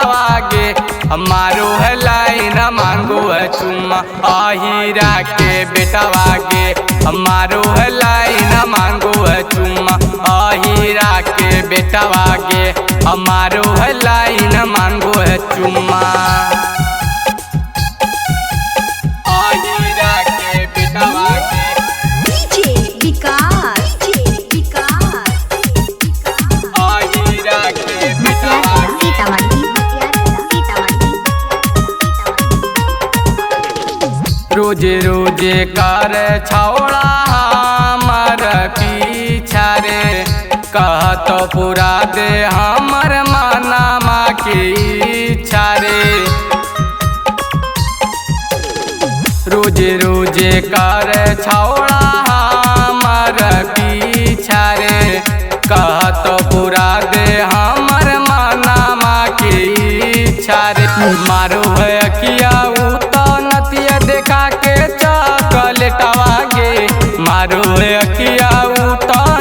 बेटावा गे हमारो है लाइन मांगो है चुम्मा। हीरा के बेटावा गे हमारो है लाइन मांगो है चुम्मा। हीरा के बेटावा गे हमारो है लाइन मांगो है चुम्मा। हीरा के बेटावा गे रोजे रोजे कर छौड़ा हमर पीछा रे कहत पूरा दे हमर मनमा की इच्छा रे। रोजे रोजे कर छौड़ा हमर पीछा रे कहत पूरा दे हमर मनमा की इच्छा रे। मारो है अखिया नतिया देखा के चॉकलेटवा गे मारो है अखिया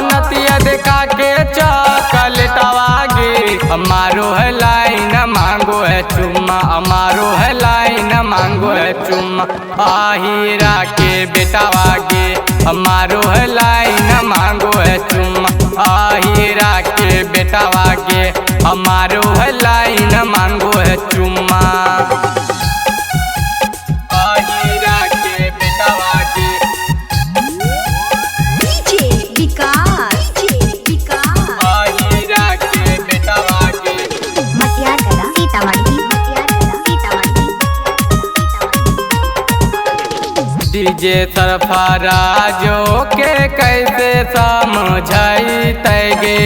नतिया देखा के चॉकलेटवा गे। हमारो है लाइन मांगो है चुम्मा हमारो है लाइन मांगो है चुम्मा। हीरा के बेटावा गे हमारो है लाइन मांगो है चुम्मा। हीरा के बेटावा गे हमारो है लाइन मांगो है चुम्मा। डीजे सरफराजो के कैसे समझाई तैगे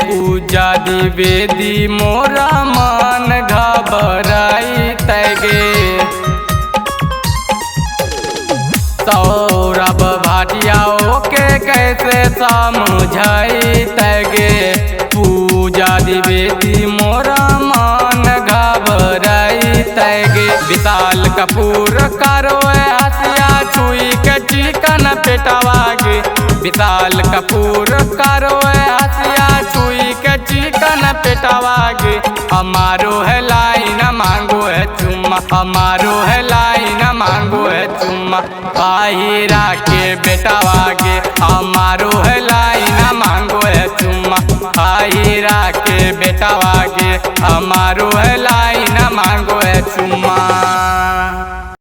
पूजा द्विवेदी मोरा मन घबराई तैगे। सौरभ भाटियाओ के कैसे समझाई तैगे पूजा द्विवेदी मोरा मन घबराई तैगे। विशाल कपूर करो हसिया छुई के चिकन पेटावा गे विशाल कपूर करो हसिया छुई के चिकन पेटावा गे। हमारो है लाइन मांगो है चुम्मा हमारो है लाइन मांगो है चुम्मा। हीरा के बेटावा गे हमारो है लाइन मांगो है चुम्मा। हीरा के बेटावा गे हमारो है लाइन मांगो है चुम्मा।